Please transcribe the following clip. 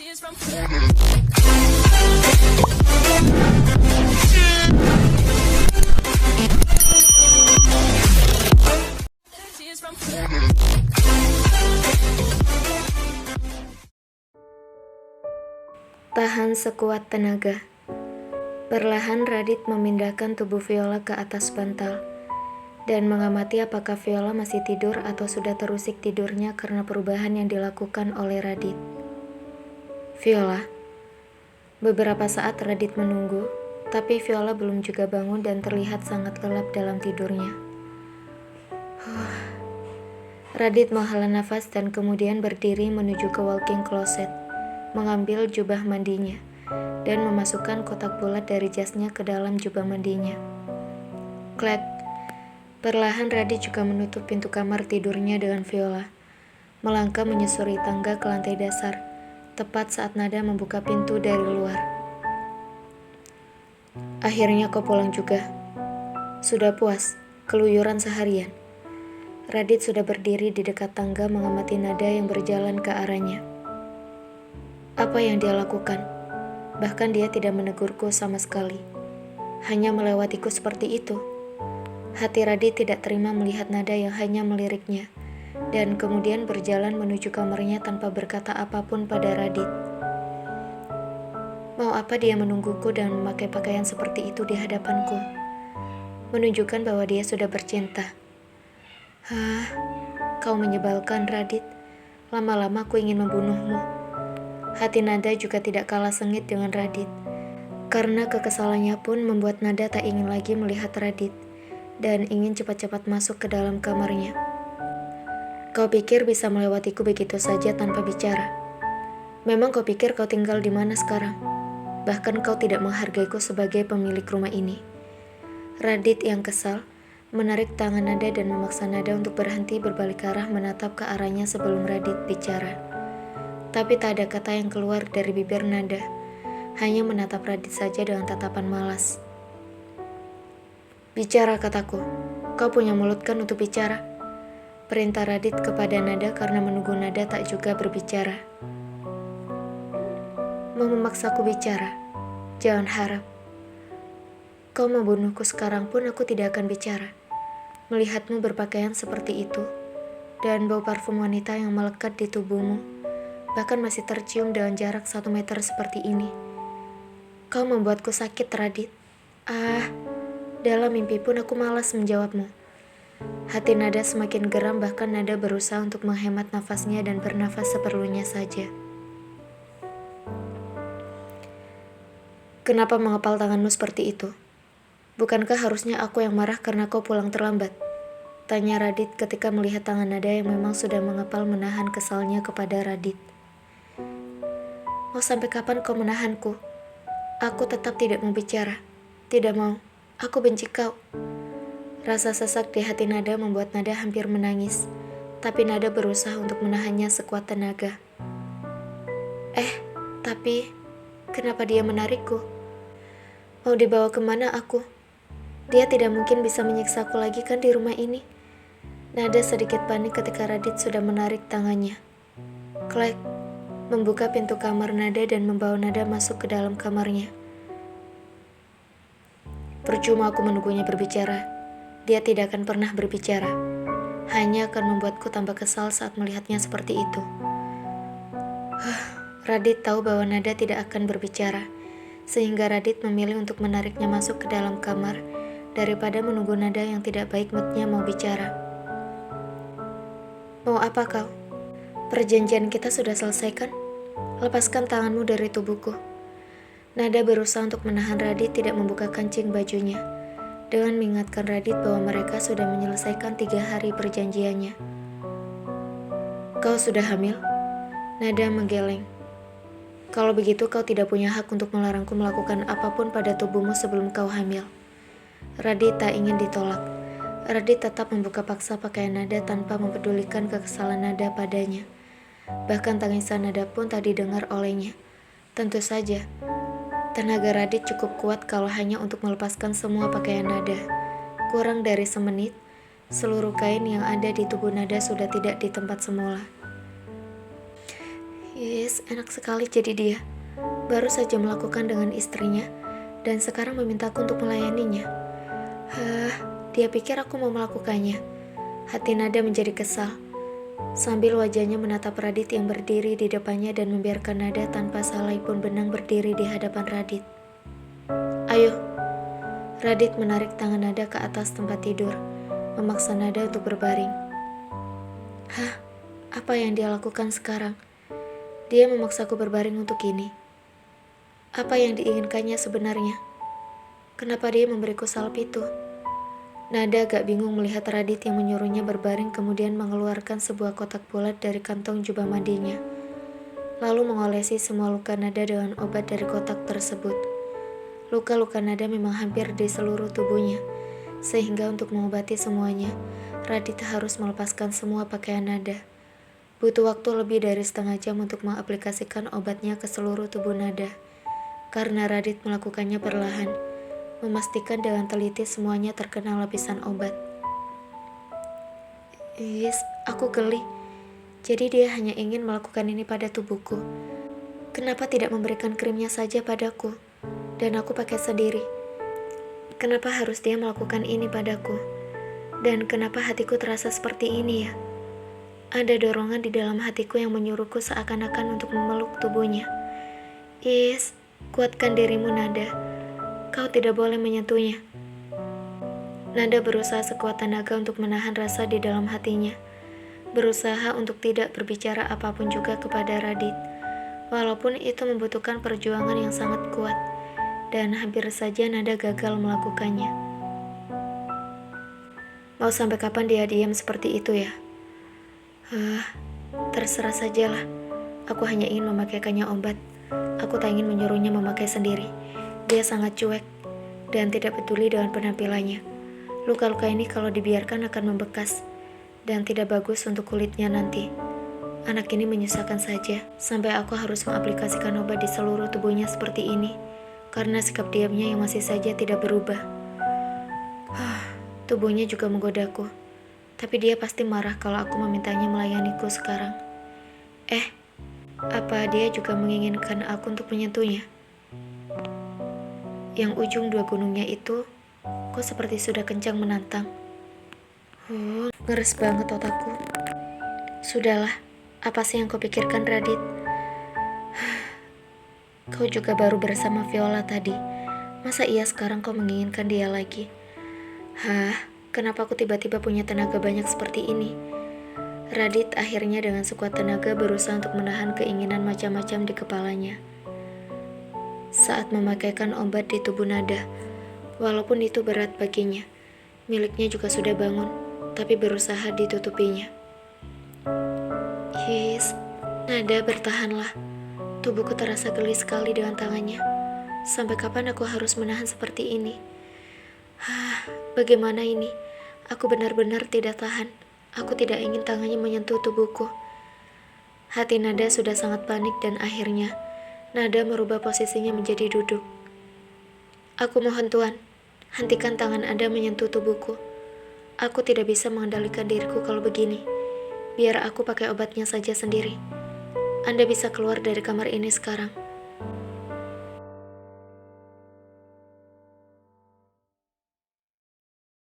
Tahan sekuat tenaga. Perlahan Radit memindahkan tubuh Viola ke atas bantal dan mengamati apakah Viola masih tidur atau sudah terusik tidurnya karena perubahan yang dilakukan oleh Radit. Viola. Beberapa saat Radit menunggu, tapi Viola belum juga bangun dan terlihat sangat lelap dalam tidurnya. Radit menghela nafas dan kemudian berdiri menuju ke walk-in closet, mengambil jubah mandinya, dan memasukkan kotak bulat dari jasnya ke dalam jubah mandinya. Klek. Perlahan Radit juga menutup pintu kamar tidurnya dengan Viola, melangkah menyusuri tangga ke lantai dasar, tepat saat Nada membuka pintu dari luar. Akhirnya kau pulang juga. Sudah puas, keluyuran seharian. Radit sudah berdiri di dekat tangga mengamati Nada yang berjalan ke arahnya. Apa yang dia lakukan? Bahkan dia tidak menegurku sama sekali. Hanya melewatiku seperti itu. Hati Radit tidak terima melihat Nada yang hanya meliriknya, dan kemudian berjalan menuju kamarnya tanpa berkata apapun pada Radit. Mau apa dia menungguku dan memakai pakaian seperti itu di hadapanku? Menunjukkan bahwa dia sudah bercinta. Kau menyebalkan, Radit. Lama-lama aku ingin membunuhmu. Hati Nada juga tidak kalah sengit dengan Radit, karena kekesalannya pun membuat Nada tak ingin lagi melihat Radit dan ingin cepat-cepat masuk ke dalam kamarnya. Kau pikir bisa melewatiku begitu saja tanpa bicara? Memang kau pikir kau tinggal di mana sekarang? Bahkan kau tidak menghargaiku sebagai pemilik rumah ini. Radit yang kesal menarik tangan Nada dan memaksa Nada untuk berhenti berbalik arah menatap ke arahnya sebelum Radit bicara. Tapi tak ada kata yang keluar dari bibir Nada, hanya menatap Radit saja dengan tatapan malas. Bicara, kataku. Kau punya mulut kan untuk bicara? Perintah Radit kepada Nada karena menunggu Nada tak juga berbicara. Mau memaksaku bicara? Jangan harap. Kau membunuhku sekarang pun aku tidak akan bicara. Melihatmu berpakaian seperti itu, dan bau parfum wanita yang melekat di tubuhmu, bahkan masih tercium dengan jarak 1 meter seperti ini. Kau membuatku sakit, Radit. Dalam mimpi pun aku malas menjawabmu. Hati Nada semakin geram, bahkan Nada berusaha untuk menghemat nafasnya dan bernafas seperlunya saja. Kenapa mengepal tanganmu seperti itu? Bukankah harusnya aku yang marah karena kau pulang terlambat? Tanya Radit ketika melihat tangan Nada yang memang sudah mengepal menahan kesalnya kepada Radit. Mau sampai kapan kau menahanku? Aku tetap tidak mau bicara. Tidak mau. Aku benci kau. Rasa sesak di hati Nada membuat Nada hampir menangis, tapi Nada berusaha untuk menahannya sekuat tenaga. Tapi kenapa dia menarikku? Mau dibawa kemana aku? Dia tidak mungkin bisa menyiksaku lagi kan di rumah ini. Nada sedikit panik ketika Radit sudah menarik tangannya. Klek, membuka pintu kamar Nada dan membawa Nada masuk ke dalam kamarnya. Percuma aku menunggunya berbicara. Dia tidak akan pernah berbicara. Hanya akan membuatku tambah kesal saat melihatnya seperti itu. Radit tahu bahwa Nada tidak akan berbicara, sehingga Radit memilih untuk menariknya masuk ke dalam kamar daripada menunggu Nada yang tidak baik moodnya mau bicara. Mau apa kau? Perjanjian kita sudah selesai kan? Lepaskan tanganmu dari tubuhku. Nada berusaha untuk menahan Radit tidak membuka kancing bajunya, dengan mengingatkan Radit bahwa mereka sudah menyelesaikan 3 hari perjanjiannya. Kau sudah hamil? Nada menggeleng. Kalau begitu kau tidak punya hak untuk melarangku melakukan apapun pada tubuhmu sebelum kau hamil. Radit tak ingin ditolak. Radit tetap membuka paksa pakaian Nada tanpa mempedulikan kekesalan Nada padanya. Bahkan tangisan Nada pun tak didengar olehnya. Tentu saja, tenaga Radit cukup kuat kalau hanya untuk melepaskan semua pakaian Nada. Kurang dari semenit, seluruh kain yang ada di tubuh Nada sudah tidak di tempat semula. Yes, enak sekali jadi dia. Baru saja melakukan dengan istrinya, dan sekarang memintaku untuk melayaninya. Dia pikir aku mau melakukannya. Hati Nada menjadi kesal, sambil wajahnya menatap Radit yang berdiri di depannya dan membiarkan Nada tanpa salai pun benang berdiri di hadapan Radit. Ayo. Radit menarik tangan Nada ke atas tempat tidur, memaksa Nada untuk berbaring. Apa yang dia lakukan sekarang? Dia memaksaku berbaring untuk ini. Apa yang diinginkannya sebenarnya? Kenapa dia memberiku salep itu? Nada agak bingung melihat Radit yang menyuruhnya berbaring kemudian mengeluarkan sebuah kotak bulat dari kantong jubah mandinya. Lalu mengolesi semua luka Nada dengan obat dari kotak tersebut. Luka-luka Nada memang hampir di seluruh tubuhnya, sehingga untuk mengobati semuanya, Radit harus melepaskan semua pakaian Nada. Butuh waktu lebih dari setengah jam untuk mengaplikasikan obatnya ke seluruh tubuh Nada. Karena Radit melakukannya perlahan, memastikan dengan teliti semuanya terkena lapisan obat. Yes, aku geli. Jadi dia hanya ingin melakukan ini pada tubuhku. Kenapa tidak memberikan krimnya saja padaku? Dan aku pakai sendiri. Kenapa harus dia melakukan ini padaku? Dan kenapa hatiku terasa seperti ini ya? Ada dorongan di dalam hatiku yang menyuruhku seakan-akan untuk memeluk tubuhnya. Yes, kuatkan dirimu Nada. Kau tidak boleh menyentuhnya. Nada berusaha sekuat tenaga untuk menahan rasa di dalam hatinya. Berusaha untuk tidak berbicara apapun juga kepada Radit. Walaupun itu membutuhkan perjuangan yang sangat kuat. Dan hampir saja Nada gagal melakukannya. Mau sampai kapan dia diam seperti itu ya? Terserah sajalah. Aku hanya ingin memakaikannya obat. Aku tak ingin menyuruhnya memakai sendiri. Dia sangat cuek dan tidak peduli dengan penampilannya. Luka-luka ini kalau dibiarkan akan membekas dan tidak bagus untuk kulitnya nanti. Anak ini menyusahkan saja sampai aku harus mengaplikasikan obat di seluruh tubuhnya seperti ini karena sikap diamnya yang masih saja tidak berubah. Tubuhnya juga menggodaku. Tapi dia pasti marah kalau aku memintanya melayaniku sekarang. Apa dia juga menginginkan aku untuk menyentuhnya? Yang ujung dua gunungnya itu, kok seperti sudah kencang menantang. Ngeres banget otakku. Sudahlah, apa sih yang kau pikirkan Radit? Kau juga baru bersama Viola tadi. Masa iya sekarang kau menginginkan dia lagi? Kenapa aku tiba-tiba punya tenaga banyak seperti ini? Radit akhirnya dengan sekuat tenaga berusaha untuk menahan keinginan macam-macam di kepalanya. Saat memakaikan obat di tubuh Nada, walaupun itu berat baginya, miliknya juga sudah bangun, tapi berusaha ditutupinya. Yes, Nada bertahanlah. Tubuhku terasa geli sekali dengan tangannya. Sampai kapan aku harus menahan seperti ini? Bagaimana ini? Aku benar-benar tidak tahan. Aku tidak ingin tangannya menyentuh tubuhku. Hati Nada sudah sangat panik dan akhirnya Nada merubah posisinya menjadi duduk. Aku mohon Tuan, hentikan tangan Anda menyentuh tubuhku. Aku tidak bisa mengendalikan diriku kalau begini. Biar aku pakai obatnya saja sendiri. Anda bisa keluar dari kamar ini sekarang.